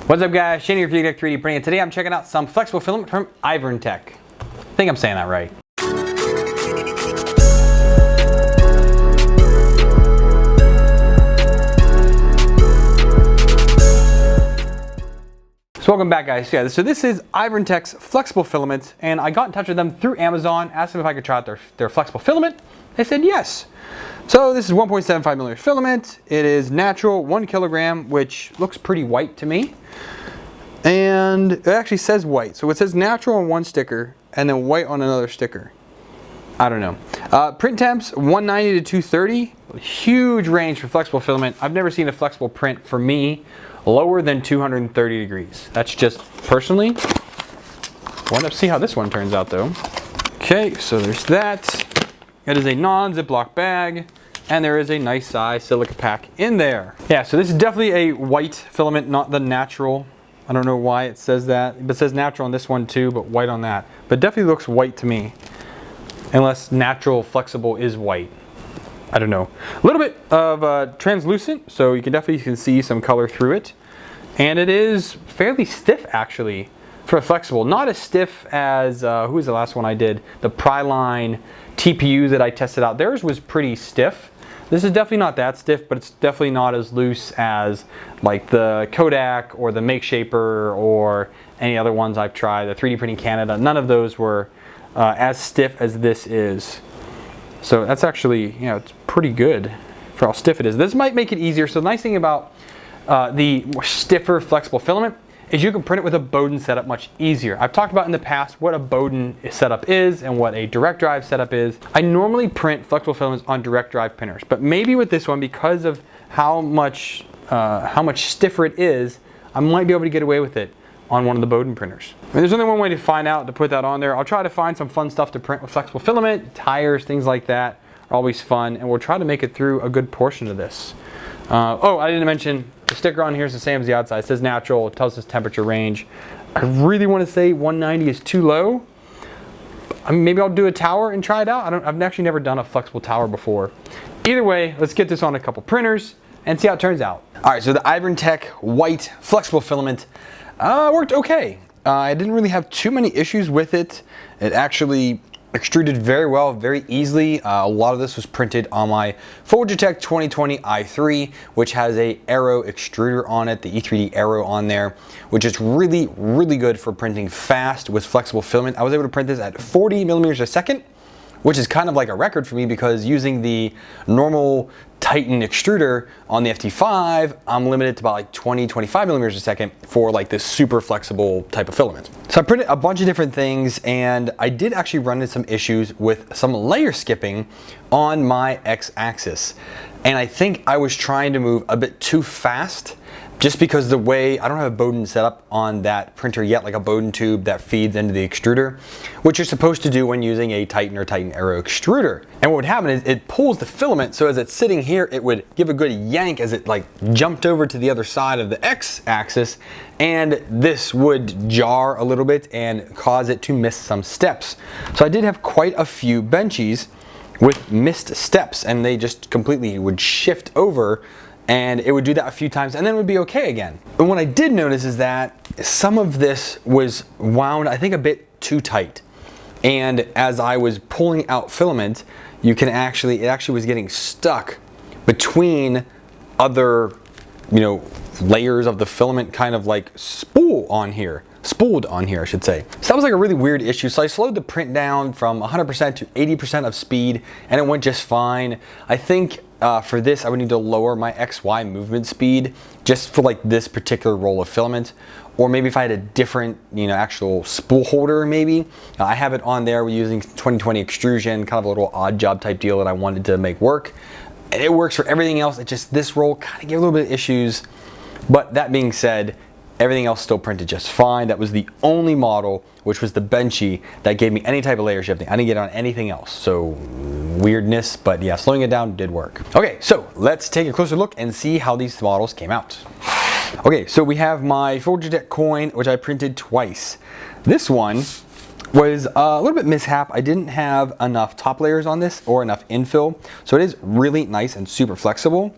What's up guys, Shane here for Fugatech 3D Printing, and today I'm checking out some flexible filament from Inverntech. I think I'm saying that right. So welcome back guys. So this is Inverntech's flexible filament, and I got in touch with them through Amazon, asked them if I could try out their flexible filament. They said yes. So this is 1.75 millimeter filament. It is natural, 1 kilogram, which looks pretty white to me. And it actually says white. So it says natural on one sticker and then white on another sticker. I don't know. Print temps 190 to 230. Huge range for flexible filament. I've never seen a flexible print for me lower than 230 degrees. That's just personally. Want to see how this one turns out though. Okay, so there's that. It is a non-Ziploc bag, and there is a nice size silica pack in there. Yeah, so this is definitely a white filament, not the natural. I don't know why it says that, but it says natural on this one too, but white on that. But definitely looks white to me, unless natural flexible is white. I don't know. A little bit of translucent, so you can definitely see some color through it. And it is fairly stiff actually for a flexible. Not as stiff as, who was the last one I did? The Pryline TPU that I tested out. Theirs was pretty stiff. This is definitely not that stiff, but it's definitely not as loose as like the Kodak or the Make Shaper or any other ones I've tried, the 3D Printing Canada. None of those were as stiff as this is. So that's actually, you know, it's pretty good for how stiff it is. This might make it easier. So the nice thing about the more stiffer flexible filament is you can print it with a Bowden setup much easier. I've talked about in the past what a Bowden setup is and what a direct drive setup is. I normally print flexible filaments on direct drive printers, but maybe with this one, because of how much stiffer it is, I might be able to get away with it on one of the Bowden printers. I mean, there's only one way to find out to put that on there. I'll try to find some fun stuff to print with flexible filament. Tires, things like that are always fun, and we'll try to make it through a good portion of this. Oh, I didn't mention, the sticker on here is the same as the outside. It says natural, it tells us temperature range. I really want to say 190 is too low. I mean, maybe I'll do a tower and try it out. I've actually never done a flexible tower before. Either way, let's get this on a couple printers and see how it turns out. All right, so the Inverntech white flexible filament worked okay. I didn't really have too many issues with it. It actually extruded very well, very easily. A lot of this was printed on my Fugatech 2020 i3, which has a Aero extruder on it, the E3D Aero on there, which is really, really good for printing fast with flexible filament. I was able to print this at 40 millimeters a second, which is kind of like a record for me, because using the normal Titan extruder on the FT5, I'm limited to about like 20-25 millimeters a second for like this super flexible type of filament. So I printed a bunch of different things, and I did actually run into some issues with some layer skipping on my X-axis. And I think I was trying to move a bit too fast, just because the way, I don't have a Bowden setup on that printer yet, like a Bowden tube that feeds into the extruder, which you're supposed to do when using a Titan or Titan Aero extruder. And what would happen is it pulls the filament, so as it's sitting here, it would give a good yank as it like jumped over to the other side of the X-axis, and this would jar a little bit and cause it to miss some steps. So I did have quite a few benchies with missed steps, and they just completely would shift over, and it would do that a few times and then it would be okay again. But what I did notice is that some of this was wound, I think, a bit too tight. And as I was pulling out filament, it actually was getting stuck between other, you know, layers of the filament, kind of like spooled on here, I should say. So that was like a really weird issue. So I slowed the print down from 100% to 80% of speed, and it went just fine. I think for this, I would need to lower my XY movement speed just for like this particular roll of filament. Or maybe if I had a different, you know, actual spool holder maybe. I have it on there. We're using 2020 extrusion, kind of a little odd job type deal that I wanted to make work. And it works for everything else. It's just this roll kind of gave a little bit of issues. But that being said, everything else still printed just fine. That was the only model, which was the Benchy, that gave me any type of layer shifting. I didn't get on anything else. So weirdness, but yeah, slowing it down did work. Okay, so let's take a closer look and see how these models came out. Okay, so we have my Fugatech coin, which I printed twice. This one was a little bit mishap. I didn't have enough top layers on this or enough infill, so it is really nice and super flexible.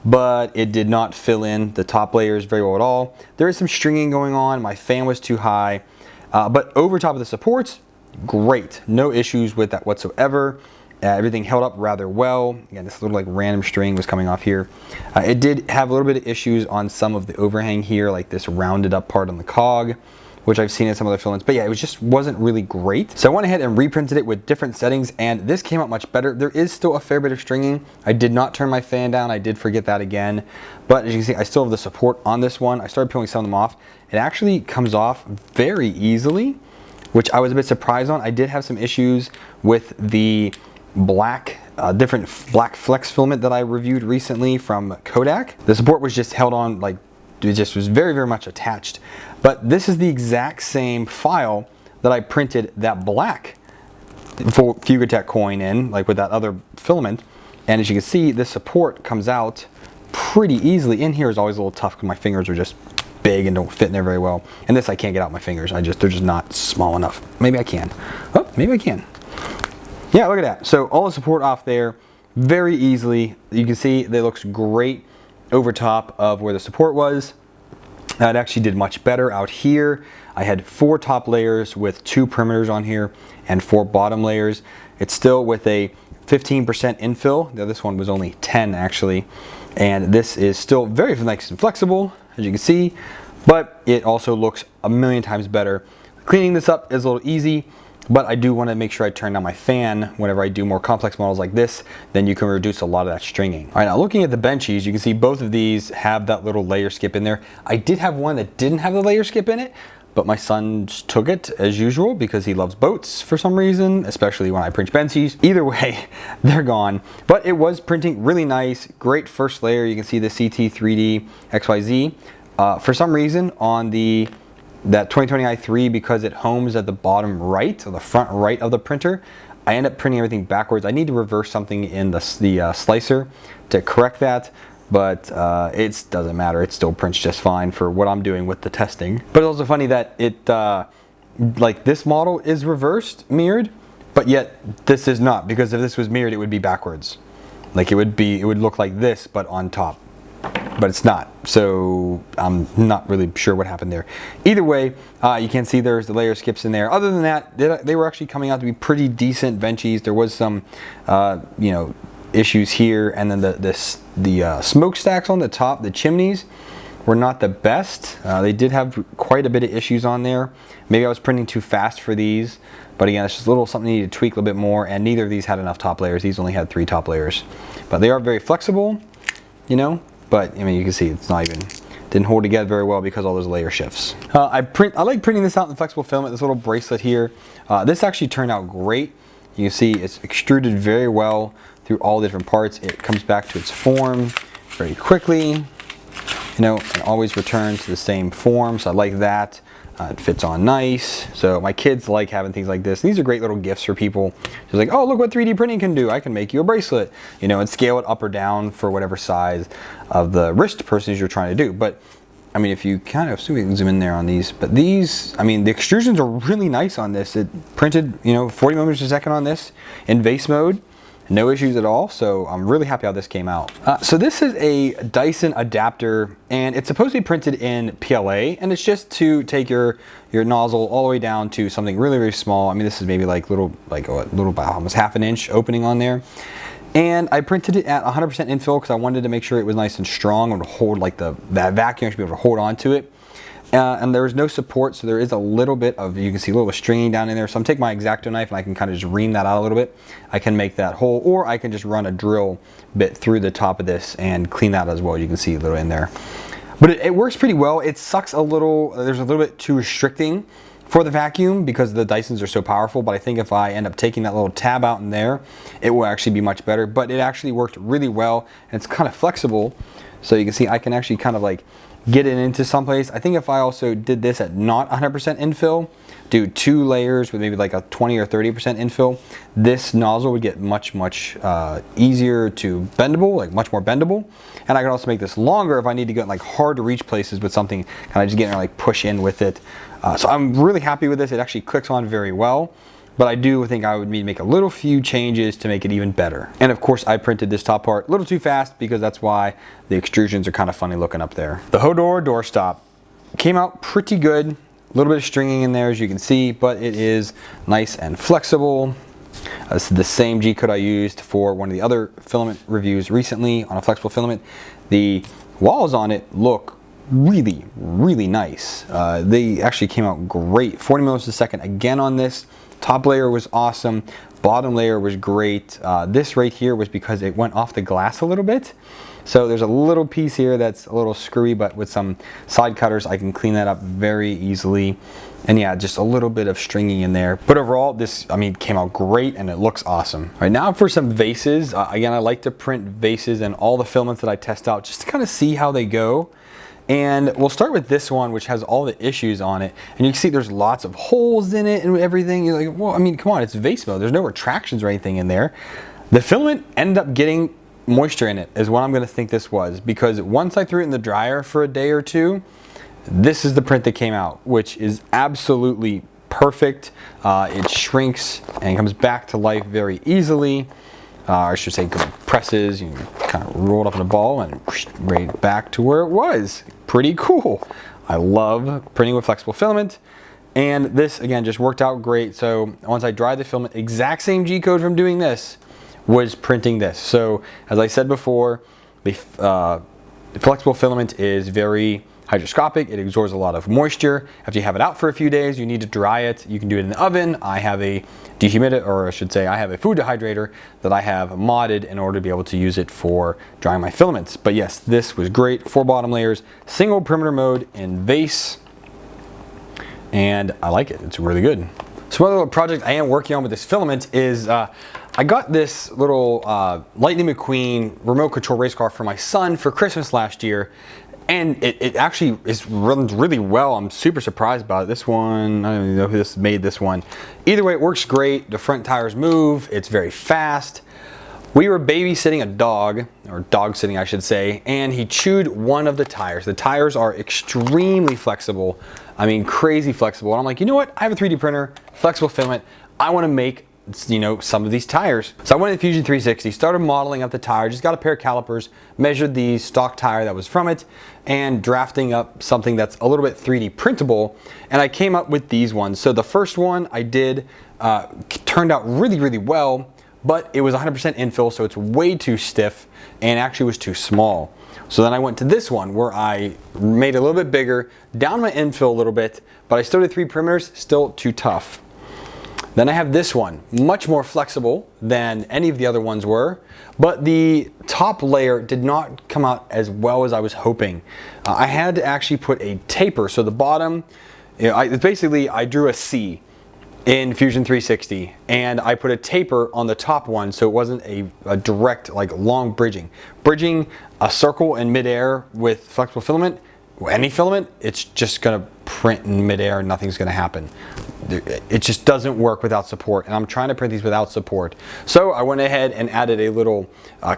but it did not fill in the top layers very well at all. There is some stringing going on. My fan was too high, but over top of the supports, great. No issues with that whatsoever. Everything held up rather well. Again, this little like random string was coming off here. It did have a little bit of issues on some of the overhang here, like this rounded up part on the cog, which I've seen in some other filaments, but yeah, it just wasn't really great. So I went ahead and reprinted it with different settings, and this came out much better. There is still a fair bit of stringing. I did not turn my fan down. I did forget that again, but as you can see, I still have the support on this one. I started peeling some of them off. It actually comes off very easily, which I was a bit surprised on. I did have some issues with the black, different black flex filament that I reviewed recently from Kodak. The support was just held on, like, it just was very, very much attached. But this is the exact same file that I printed that black Fugatech coin in, like with that other filament. And as you can see, this support comes out pretty easily. In here is always a little tough because my fingers are just big and don't fit in there very well. And this I can't get out my fingers. They're just not small enough. Maybe I can. Oh, maybe I can. Yeah, look at that. So all the support off there very easily. You can see that looks great over top of where the support was. It actually did much better out here. I had 4 top layers with 2 perimeters on here and 4 bottom layers. It's still with a 15% infill. This one was only 10 actually. And this is still very nice and flexible, as you can see, but it also looks a million times better. Cleaning this up is a little easy, but I do want to make sure I turn down my fan whenever I do more complex models like this. Then you can reduce a lot of that stringing. All right, now looking at the benchies, you can see both of these have that little layer skip in there. I did have one that didn't have the layer skip in it, but my son just took it as usual because he loves boats for some reason, especially when I print benchies. Either way, they're gone. But it was printing really nice, great first layer. You can see the CT3D XYZ. For some reason on that 2020 i3, because it homes at the bottom right, or the front right of the printer, I end up printing everything backwards. I need to reverse something in the slicer to correct that, but it doesn't matter. It still prints just fine for what I'm doing with the testing. But it's also funny that it, like this model is reversed, mirrored, but yet this is not, because if this was mirrored, it would be backwards. Like it would look like this, but on top. But it's not, so I'm not really sure what happened there. Either way, you can see there's the layer skips in there. Other than that, they were actually coming out to be pretty decent benchies. There was some, you know, issues here, and then the smokestacks on the top, the chimneys, were not the best. They did have quite a bit of issues on there. Maybe I was printing too fast for these, but again, it's just a little something you need to tweak a little bit more. And neither of these had enough top layers. These only had 3 top layers, but they are very flexible, you know. But I mean, you can see it's not even, didn't hold together very well because all those layer shifts. I like printing this out in the flexible filament, this little bracelet here. This actually turned out great. You can see it's extruded very well through all the different parts. It comes back to its form very quickly, you know, and always returns to the same form. So I like that. It fits on nice. So my kids like having things like this. These are great little gifts for people. Just like, oh, look what 3D printing can do. I can make you a bracelet, you know, and scale it up or down for whatever size of the wrist purses you're trying to do. But I mean, if you kind of, so we can zoom in there on these, but these, I mean, the extrusions are really nice on this. It printed, you know, 40 millimeters a second on this in vase mode. No issues at all, so I'm really happy how this came out. So this is a Dyson adapter, and it's supposed to be printed in PLA, and it's just to take your nozzle all the way down to something really, really small. I mean, this is maybe like little, about almost half an inch opening on there. And I printed it at 100% infill because I wanted to make sure it was nice and strong and would hold, like that vacuum should be able to hold on to it. And there is no support, so there is a little bit of, you can see a little bit of stringing down in there. So I'm taking my X-Acto knife and I can kind of just ream that out a little bit. I can make that hole, or I can just run a drill bit through the top of this and clean that as well. You can see a little in there. But it works pretty well. It sucks a little, there's a little bit too restricting for the vacuum because the Dysons are so powerful, but I think if I end up taking that little tab out in there, it will actually be much better. But it actually worked really well, and it's kind of flexible. So you can see I can actually kind of like get it into someplace. I think if I also did this at not 100% infill, do 2 layers with maybe like a 20 or 30% infill, this nozzle would get much easier to bendable, like much more bendable. And I can also make this longer if I need to get like hard to reach places with something, kind of just get in there, like push in with it. So I'm really happy with this. It actually clicks on very well. but I do think I would need to make a little few changes to make it even better. And of course, I printed this top part a little too fast because that's why the extrusions are kind of funny looking up there. The Hodor doorstop came out pretty good. A little bit of stringing in there, as you can see, but it is nice and flexible. This is the same G-code I used for one of the other filament reviews recently on a flexible filament. The walls on it look really, really nice. They actually came out great. 40 milliliters a second again on this. Top layer was awesome. Bottom layer was great. This right here was because it went off the glass a little bit. So there's a little piece here that's a little screwy, but with some side cutters, I can clean that up very easily. And yeah, just a little bit of stringing in there. But overall, this, I mean, came out great and it looks awesome. All right, now for some vases. Again, I like to print vases and all the filaments that I test out just to kind of see how they go. And we'll start with this one, which has all the issues on it. And you can see there's lots of holes in it and everything. You're like, well, I mean, come on, it's vase mode. There's no retractions or anything in there. The filament ended up getting moisture in it, is what I'm gonna think this was. Because once I threw it in the dryer for a day or two, this is the print that came out, which is absolutely perfect. It shrinks and comes back to life very easily. I should say compresses, you kind of roll it up in a ball and right back to where it was. Pretty cool. I love printing with flexible filament. And this, again, just worked out great. So once I dried the filament, exact same G-code from doing this was printing this. So as I said before, the flexible filament is very hydroscopic. It absorbs a lot of moisture. After you have it out for a few days, you need to dry it. You can do it in the oven. I have a dehumidifier, or I should say I have a food dehydrator that I have modded in order to be able to use it for drying my filaments. But yes, this was great. 4 bottom layers, single perimeter mode in vase, and I like it. It's really good. So one little project I am working on with this filament is I got this little Lightning McQueen remote control race car for my son for Christmas last year. And it actually runs really well. I'm super surprised about it. This one, I don't even know who made this one. Either way, it works great. The front tires move. It's very fast. We were babysitting a dog, or dog sitting I should say, and he chewed one of the tires. The tires are extremely flexible. I mean, crazy flexible. And I'm like, you know what? I have a 3D printer, flexible filament. I want to make, you know, some of these tires. So I went to Fusion 360, started modeling up the tire, just got a pair of calipers, measured the stock tire that was from it, and drafting up something that's a little bit 3D printable, and I came up with these ones. So the first one I did turned out really, really well, but it was 100% infill, so it's way too stiff and actually was too small. So then I went to this one where I made it a little bit bigger, down my infill a little bit, but I still did 3 perimeters, still too tough. Then I have this one, much more flexible than any of the other ones were, but the top layer did not come out as well as I was hoping. I had to actually put a taper, so the bottom, you know, I drew a C in Fusion 360, and I put a taper on the top one so it wasn't a direct, like, long bridging. Bridging a circle in midair with flexible filament, any filament, it's just gonna print in midair, nothing's gonna happen. It just doesn't work without support, and I'm trying to print these without support. So I went ahead and added a little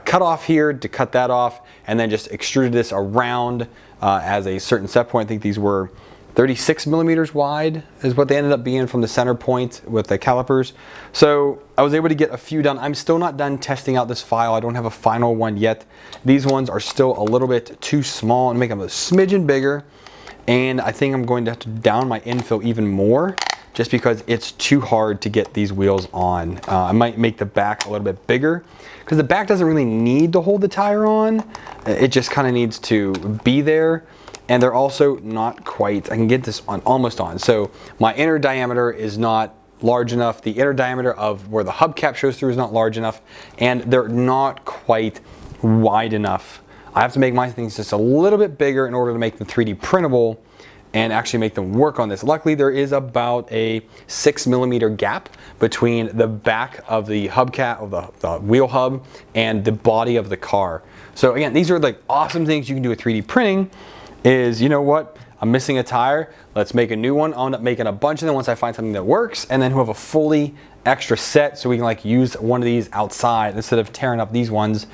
cutoff here to cut that off, and then just extruded this around as a certain set point. I think these were 36 millimeters wide is what they ended up being from the center point with the calipers. So I was able to get a few done. I'm still not done testing out this file. I don't have a final one yet. These ones are still a little bit too small and make them a smidgen bigger. And I think I'm going to have to down my infill even more, just because it's too hard to get these wheels on. I might make the back a little bit bigger, because the back doesn't really need to hold the tire on. It just kind of needs to be there. And they're also not quite, I can get this on almost on. So my inner diameter is not large enough. The inner diameter of where the hubcap shows through is not large enough. And they're not quite wide enough. I have to make my things just a little bit bigger in order to make them 3D printable and actually make them work on this. Luckily, there is about a 6 millimeter gap between the back of the hubcap, of the wheel hub, and the body of the car. So again, these are like awesome things you can do with 3D printing. Is, you know what, I'm missing a tire, let's make a new one. I'll end up making a bunch of them once I find something that works, and then we'll have a fully extra set so we can like use one of these outside instead of tearing up these ones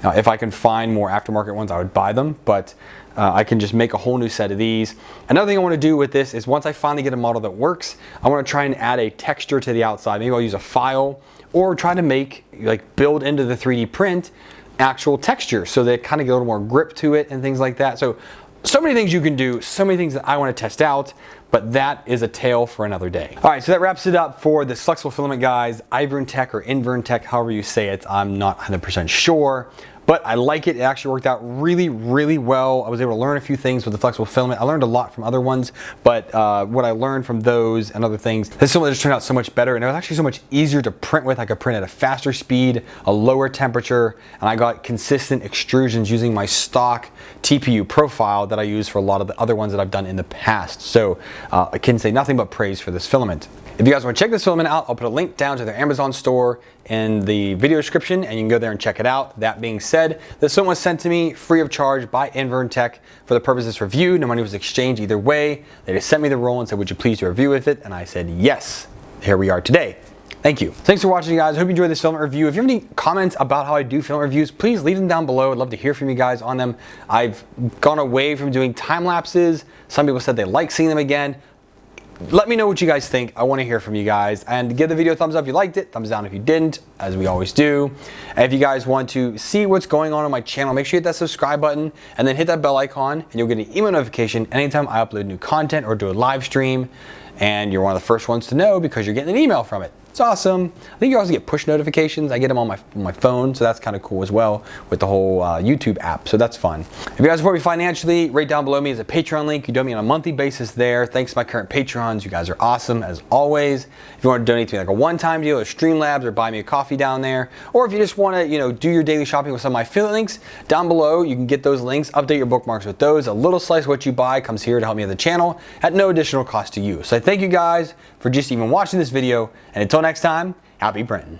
Now, if I can find more aftermarket ones, I would buy them, but I can just make a whole new set of these. Another thing I want to do with this is once I finally get a model that works, I want to try and add a texture to the outside. Maybe I'll use a file or try to make, like, build into the 3D print actual texture so that it kind of get a little more grip to it and things like that. So many things you can do, so many things that I want to test out, but that is a tale for another day. All right, so that wraps it up for this flexible filament, guys. Inverntech or Inverntech, however you say it, I'm not 100% sure. But I like it. It actually worked out really, really well. I was able to learn a few things with the flexible filament. I learned a lot from other ones, but what I learned from those and other things, this filament just turned out so much better, and it was actually so much easier to print with. I could print at a faster speed, a lower temperature, and I got consistent extrusions using my stock TPU profile that I use for a lot of the other ones that I've done in the past. So I can say nothing but praise for this filament. If you guys want to check this filament out, I'll put a link down to their Amazon store in the video description, and you can go there and check it out. That being said, this filament was sent to me free of charge by Inverntech for the purpose of this review. No money was exchanged either way. They just sent me the roll and said, would you please do a review with it? And I said, yes. Here we are today. Thank you. Thanks for watching, guys. I hope you enjoyed this filament review. If you have any comments about how I do filament reviews, please leave them down below. I'd love to hear from you guys on them. I've gone away from doing time lapses. Some people said they like seeing them again. Let me know what you guys think. I want to hear from you guys, and give the video a thumbs up if you liked it, thumbs down if you didn't, as we always do. And if you guys want to see what's going on my channel, make sure you hit that subscribe button and then hit that bell icon, and you'll get an email notification anytime I upload new content or do a live stream, and you're one of the first ones to know because you're getting an email from it. It's awesome. I think you also get push notifications. I get them on my phone, so that's kind of cool as well with the whole YouTube app, so that's fun. If you guys support me financially, right down below me is a Patreon link. You donate me on a monthly basis there. Thanks to my current Patrons. You guys are awesome as always. If you want to donate to me like a one-time deal or Streamlabs or buy me a coffee down there, or if you just want to, do your daily shopping with some of my affiliate links, down below you can get those links, update your bookmarks with those. A little slice of what you buy comes here to help me on the channel at no additional cost to you. So I thank you guys for just even watching this video, and until next time, happy printing.